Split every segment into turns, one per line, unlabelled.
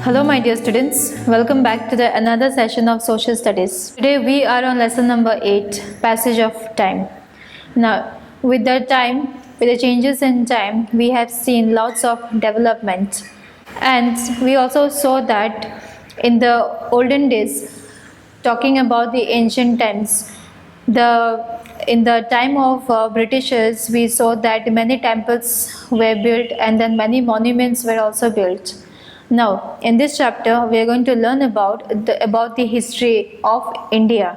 Hello my dear students, welcome back to the another session of social studies. Today we are on lesson number 8, passage of time. Now with the changes in time, we have seen lots of development, and we also saw that in the olden days, talking about the ancient times, in the time of Britishers, we saw that many temples were built and then many monuments were also built. Now, in this chapter, we are going to learn about the history of India.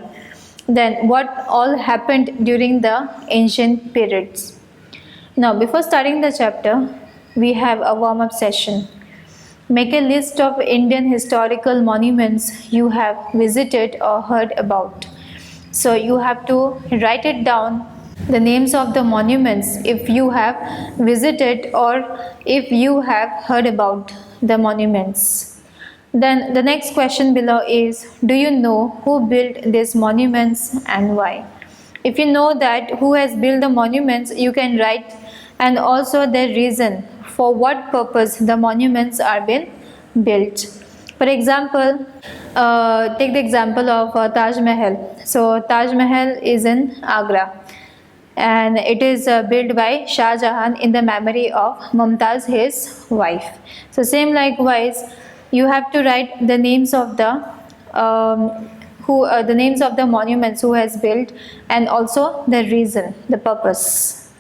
Then, what all happened during the ancient periods. Now, before starting the chapter, we have a warm-up session. Make a list of Indian historical monuments you have visited or heard about. So, you have to write it down, the names of the monuments if you have visited or if you have heard about the monuments. Then the next question below is, do you know who built these monuments and why? If you know that who has built the monuments, you can write, and also the reason for what purpose the monuments are being built. For example, take the example of Taj Mahal. So Taj Mahal is in Agra, and it is built by Shah Jahan in the memory of Mumtaz, his wife. So same likewise, you have to write the names of the names of the monuments who has built, and also the reason, the purpose.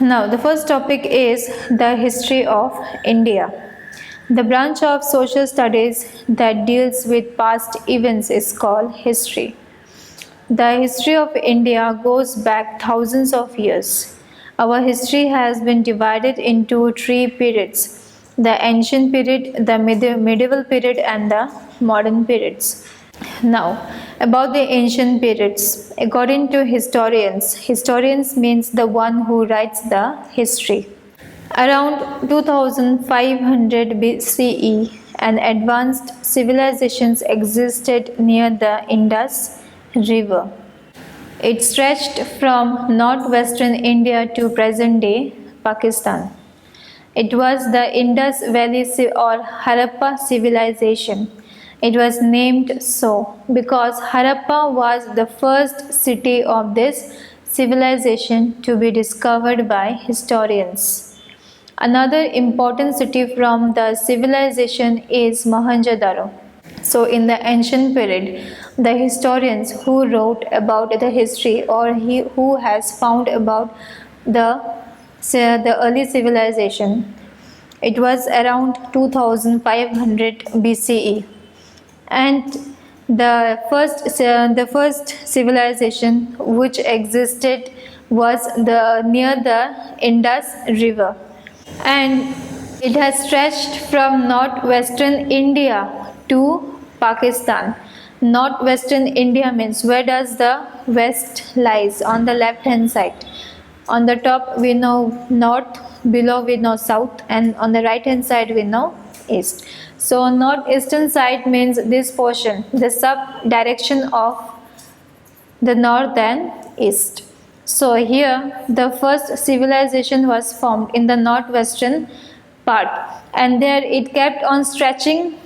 Now the first topic is the history of India. The branch of social studies that deals with past events is called history. The history of India goes back thousands of years. Our history has been divided into three periods: the ancient period, the medieval period, and the modern periods. Now, about the ancient periods, according to historians means the one who writes the history. Around 2500 BCE, an advanced civilizations existed near the Indus River. It stretched from northwestern India to present-day Pakistan. It was the Indus Valley or Harappa civilization. It was named so because Harappa was the first city of this civilization to be discovered by historians. Another important city from the civilization is Mohenjo-daro. So in the ancient period, the historians who wrote about the history or who has found about the early civilization, it was around 2500 BCE, and the first civilization which existed was near the Indus River, and it has stretched from northwestern India to Pakistan. Northwestern India means where does the west lies? On the left hand side. On the top we know north, below we know south, and on the right hand side we know east. So northeastern side means this portion, the sub direction of the north and east. So here the first civilization was formed in the northwestern part, and there it kept on stretching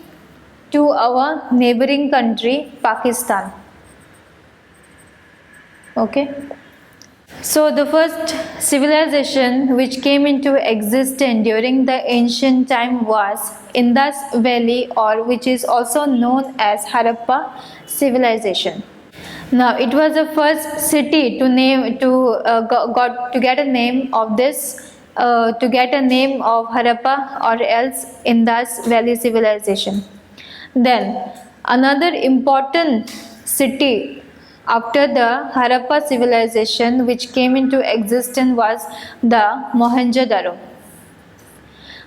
to our neighboring country Pakistan. Okay. So the first civilization which came into existence during the ancient time was Indus Valley, or which is also known as Harappa civilization. Now it was the first city to get a name of this to get a name of Harappa or else Indus Valley civilization. Then another important city after the Harappa civilization which came into existence was the Mohenjo-daro.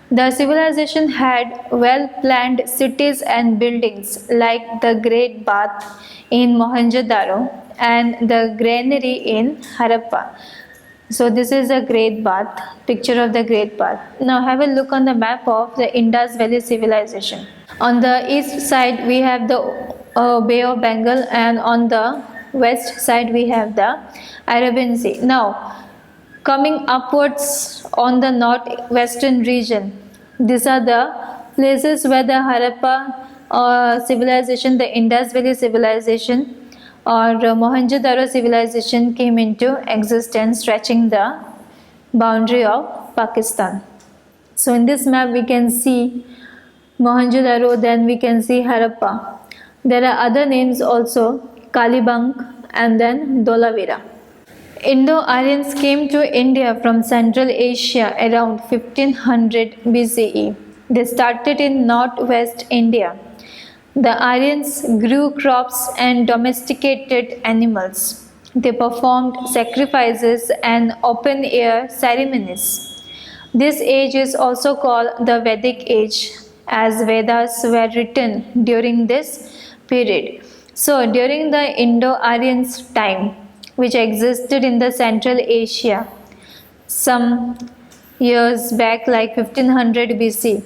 The civilization had well-planned cities and buildings like the Great Bath in Mohenjo-daro and the granary in Harappa. So this is a Great Bath, picture of the Great Bath. Now have a look on the map of the Indus Valley civilization. On the east side we have the Bay of Bengal, and on the west side we have the Arabian Sea. Now coming upwards on the northwestern region, these are the places where the Harappa civilization, the Indus Valley civilization or Mohenjo-daro civilization came into existence, stretching the boundary of Pakistan. So in this map we can see Mohenjo-daro, then we can see Harappa. There are other names also, Kalibang and then Dholavira. Indo-Aryans came to India from Central Asia around 1500 BCE. They started in northwest India. The Aryans grew crops and domesticated animals. They performed sacrifices and open-air ceremonies. This age is also called the Vedic age, as Vedas were written during this period. So, during the Indo-Aryans time, which existed in the Central Asia, some years back, like 1500 BC,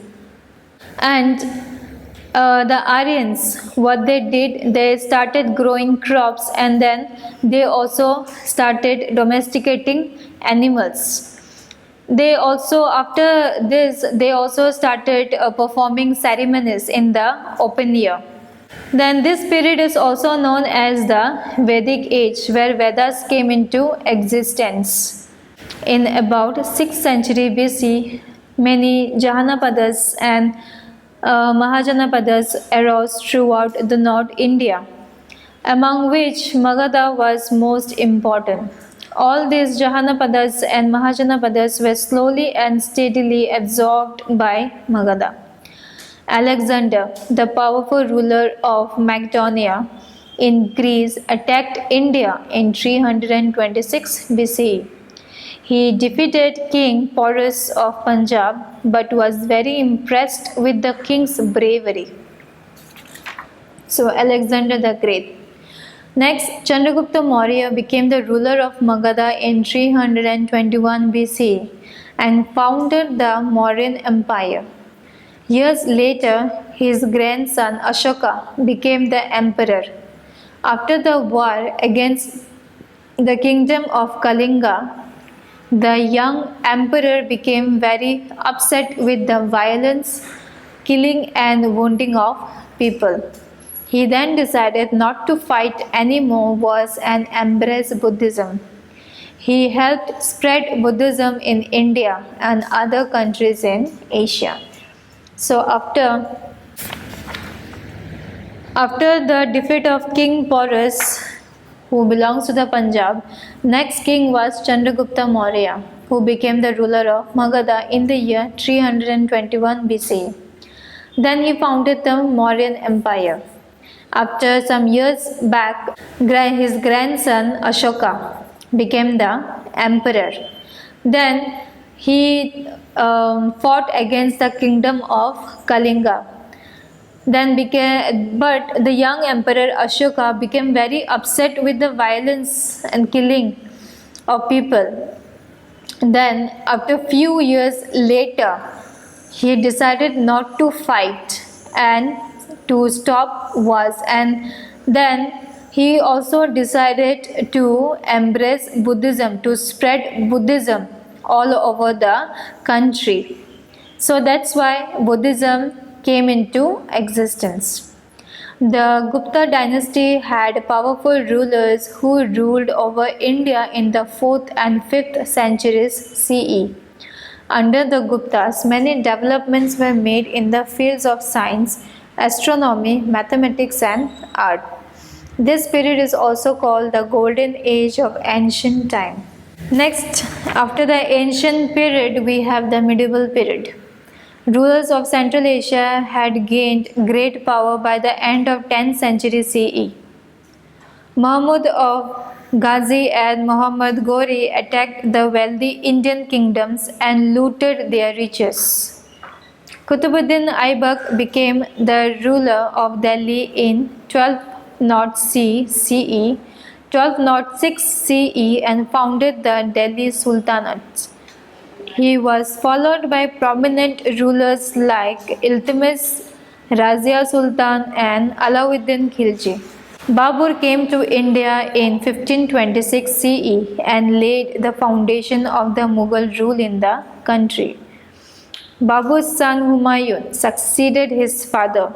and the Aryans, what they did, they started growing crops and then they also started domesticating animals. They also, after this, they also started performing ceremonies in the open air. Then this period is also known as the Vedic age, where Vedas came into existence. In about 6th century BC, many Jahanapadas and Mahajanapadas arose throughout the North India, among which Magadha was most important. All these Jahanapadas and Mahajanapadas were slowly and steadily absorbed by Magadha. Alexander, the powerful ruler of Macedonia in Greece, attacked India in 326 BCE. He defeated King Porus of Punjab but was very impressed with the king's bravery. So, Alexander the Great. Next, Chandragupta Maurya became the ruler of Magadha in 321 BCE and founded the Mauryan Empire. Years later, his grandson Ashoka became the emperor. After the war against the kingdom of Kalinga, the young emperor became very upset with the violence, killing and wounding of people. He then decided not to fight anymore and embrace Buddhism. He helped spread Buddhism in India and other countries in Asia. So after the defeat of King Porus, who belongs to the Punjab, next king was Chandragupta Maurya, who became the ruler of Magadha in the year 321 BCE. Then he founded the Mauryan Empire. After some years back, his grandson Ashoka became the emperor. Then he fought against the kingdom of Kalinga. But the young emperor Ashoka became very upset with the violence and killing of people. Then, after few years later, he decided not to fight and to stop wars, and then he also decided to embrace Buddhism, to spread Buddhism all over the country. So that's why Buddhism came into existence. The Gupta dynasty had powerful rulers who ruled over India in the 4th and 5th centuries CE. Under the Guptas, many developments were made in the fields of science, astronomy, mathematics and art. This period is also called the Golden Age of Ancient Time. Next, after the ancient period, we have the medieval period. Rulers of Central Asia had gained great power by the end of 10th century CE. Mahmud of Ghazi and Muhammad Ghori attacked the wealthy Indian kingdoms and looted their riches. Qutbuddin Aibak became the ruler of Delhi in 1206 CE, 1206 CE and founded the Delhi Sultanate. He was followed by prominent rulers like Iltutmish, Razia Sultan and Alauddin Khilji. Babur came to India in 1526 CE and laid the foundation of the Mughal rule in the country. Babur's son Humayun succeeded his father,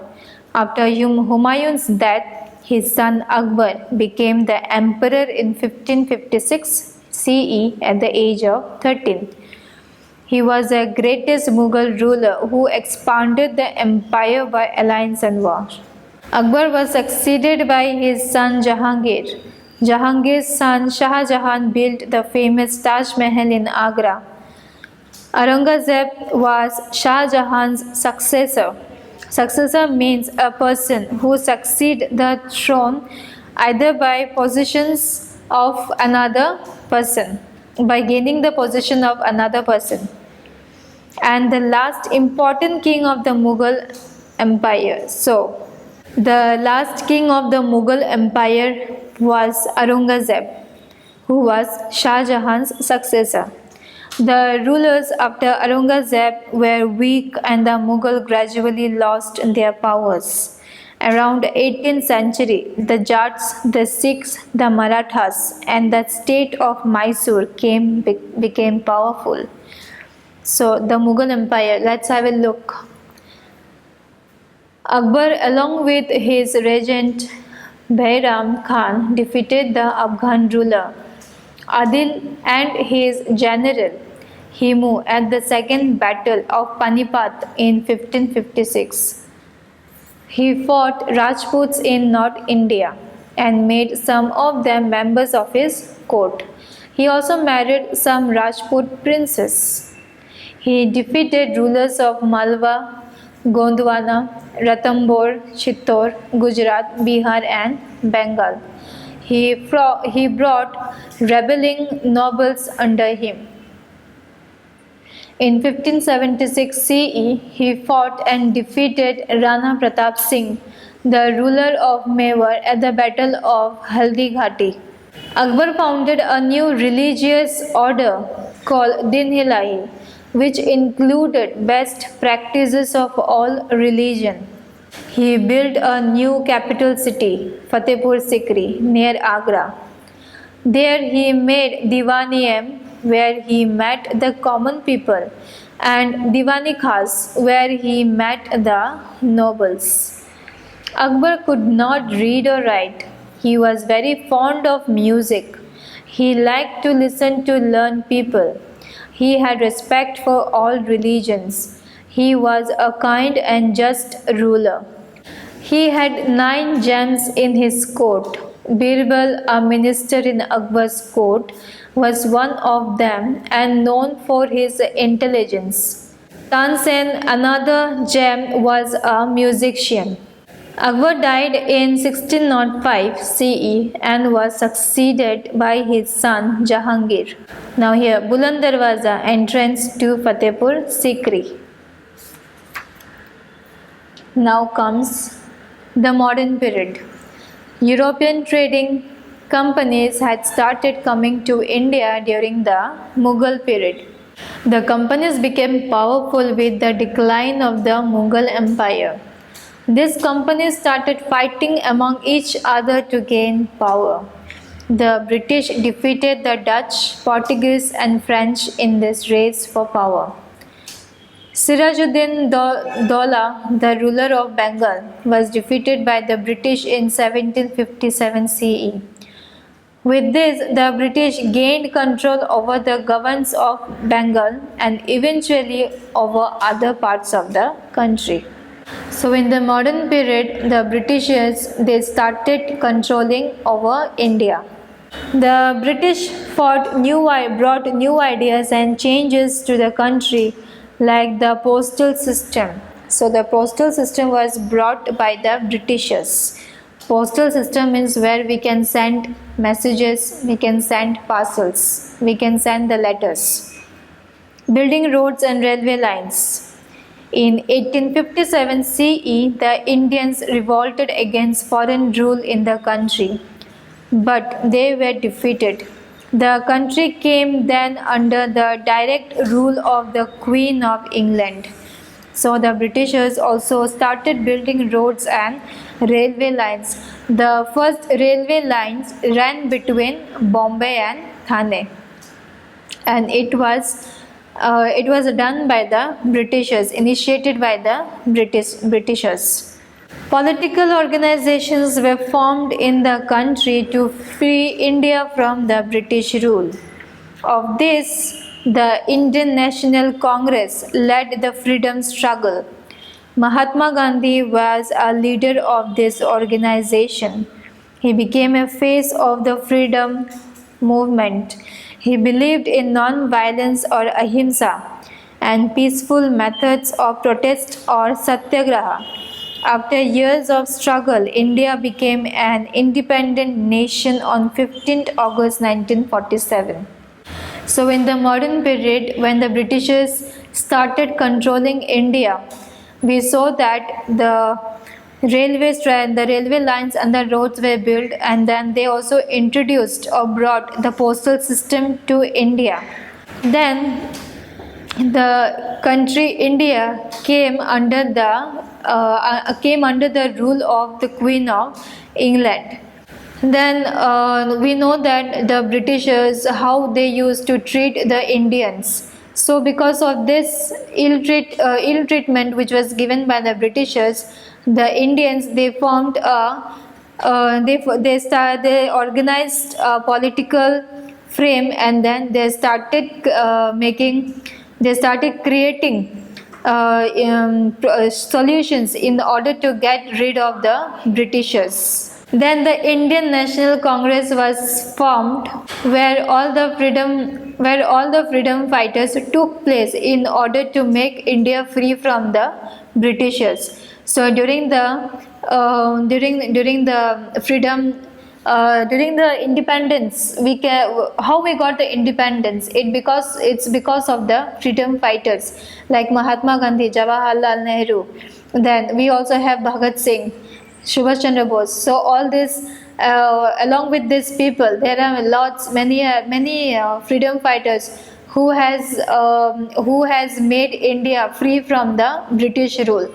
After Humayun's death, his son Akbar became the emperor in 1556 CE at the age of 13. He was the greatest Mughal ruler who expanded the empire by alliance and war. Akbar was succeeded by his son Jahangir. Jahangir's son Shah Jahan built the famous Taj Mahal in Agra. Aurangzeb was Shah Jahan's successor. Successor means a person who succeeds the throne either by positions of another person, by gaining the position of another person. And the last important king of the Mughal Empire. So, the last king of the Mughal Empire was Aurangzeb, who was Shah Jahan's successor. The rulers after Aurangzeb were weak and the Mughal gradually lost their powers. Around 18th century, the Jats, the Sikhs, the Marathas and the state of Mysore became powerful. So the Mughal Empire, let's have a look. Akbar along with his regent Bairam Khan defeated the Afghan ruler Adil and his general Himu at the Second Battle of Panipat in 1556. He fought Rajputs in North India and made some of them members of his court. He also married some Rajput princes. He defeated rulers of Malwa, Gondwana, Ranthambore, Chittor, Gujarat, Bihar and Bengal. He brought rebelling nobles under him. In 1576 CE, he fought and defeated Rana Pratap Singh, the ruler of Mewar, at the Battle of Haldi Ghati. Akbar founded a new religious order called Din Ilahi, which included best practices of all religion. He built a new capital city, Fatehpur Sikri, near Agra. There he made Diwani-em, where he met the common people, and Diwani Khas, where he met the nobles. Akbar could not read or write. He was very fond of music. He liked to listen to learned people. He had respect for all religions. He was a kind and just ruler. He had 9 gems in his court. Birbal, a minister in Akbar's court, was one of them and known for his intelligence. Tansen, another gem, was a musician. Akbar died in 1605 CE and was succeeded by his son Jahangir. Now here, Buland Darwaza, entrance to Fatehpur Sikri. Now comes the modern period. European trading companies had started coming to India during the Mughal period. The companies became powerful with the decline of the Mughal Empire. These companies started fighting among each other to gain power. The British defeated the Dutch, Portuguese and French in this race for power. Sirajuddin Daulah, the ruler of Bengal, was defeated by the British in 1757 CE. With this, the British gained control over the governments of Bengal and eventually over other parts of the country. So in the modern period, the Britishers, they started controlling over India. The British brought new ideas and changes to the country, like the postal system. So the postal system was brought by the Britishers. Postal system means where we can send messages, we can send parcels, we can send the letters. Building roads and railway lines. In 1857 CE, the Indians revolted against foreign rule in the country, but they were defeated. The country came then under the direct rule of the Queen of England. So the Britishers also started building roads and railway lines. The first railway lines ran between Bombay and Thane, and it was done by the Britishers, initiated by the Britishers. Political organizations were formed in the country to free India from the British rule. Of this, the Indian National Congress led the freedom struggle. Mahatma Gandhi was a leader of this organization. He became a face of the freedom movement. He believed in non-violence or ahimsa and peaceful methods of protest or satyagraha. After years of struggle, India became an independent nation on 15th August 1947. So, in the modern period, when the Britishers started controlling India, we saw that the railway lines and the roads were built, and then they also introduced or brought the postal system to India. Then the country India came under the rule of the Queen of England. Then we know that the Britishers, how they used to treat the Indians. So because of this ill treatment which was given by the Britishers, the Indians, they formed they organized a political frame, and then they started creating solutions in order to get rid of the Britishers. Then the Indian National Congress was formed, where all the freedom fighters took place in order to make India free from the Britishers. So during the independence, how we got the independence? It's because of the freedom fighters like Mahatma Gandhi, Jawaharlal Nehru. Then we also have Bhagat Singh, Subhash Chandra Bose. So all this, along with these people, there are many freedom fighters who has made India free from the British rule.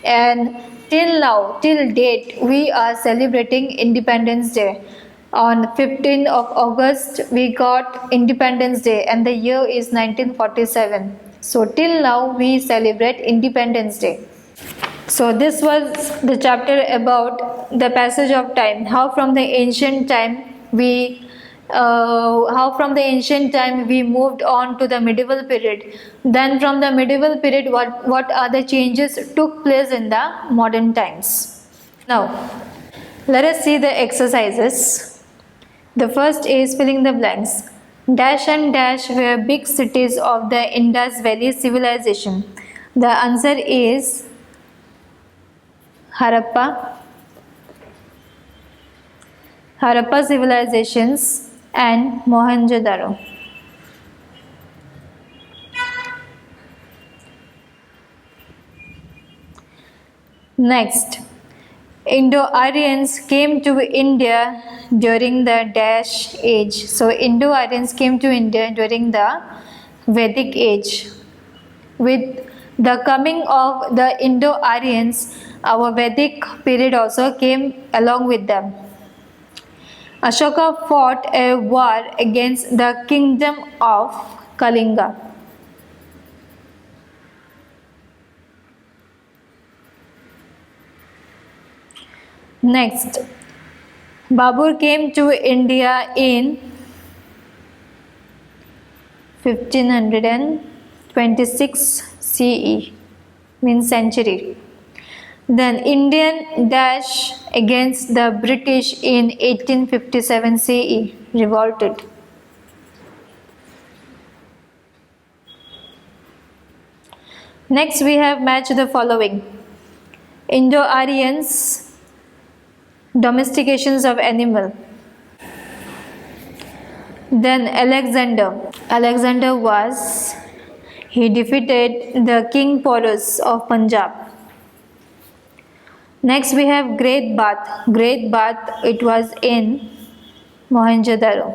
And till date, we are celebrating Independence Day. On 15th of August, we got Independence Day, and the year is 1947. So till now, we celebrate Independence Day. So this was the chapter about the passage of time. How from the ancient time we moved on to the medieval period. Then from the medieval period, what are the changes took place in the modern times. Now, let us see the exercises. The first is filling the blanks. Dash and dash were big cities of the Indus Valley civilization. The answer is Harappa civilizations and Mohenjo-daro. Next, Indo-Aryans came to India during the Dash age. So Indo-Aryans came to India during the Vedic age. With the coming of the Indo-Aryans, our Vedic period also came along with them. Ashoka fought a war against the kingdom of Kalinga. Next, Babur came to India in 1526 CE, means century. Then Indian dash against the British in 1857 CE, revolted. Next we have match the following. Indo-Aryans, domestications of animal. Then Alexander he defeated the King Porus of Punjab. Next we have Great Bath, it was in Mohenjo-daro.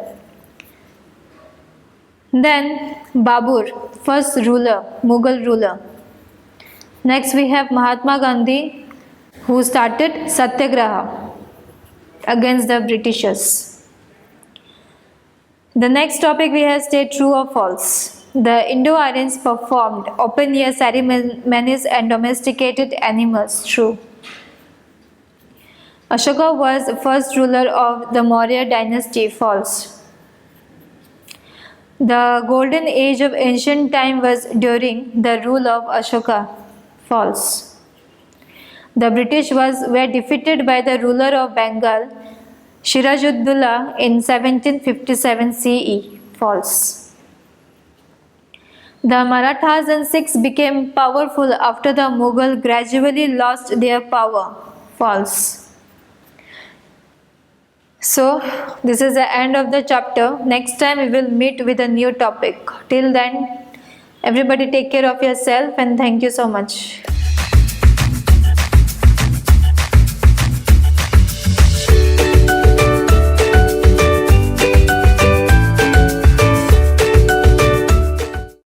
Then Babur, first ruler, Mughal ruler. Next we have Mahatma Gandhi, who started Satyagraha against the Britishers. The next topic we have state true or false. The Indo-Aryans performed open-air ceremonies and domesticated animals. True. Ashoka was the first ruler of the Maurya dynasty. False. The golden age of ancient time was during the rule of Ashoka. False. The British were defeated by the ruler of Bengal, Sirajuddaulah, in 1757 CE. False. The Marathas and Sikhs became powerful after the Mughal gradually lost their power. False. So, this is the end of the chapter. Next time we will meet with a new topic. Till then, everybody take care of yourself and thank you so much.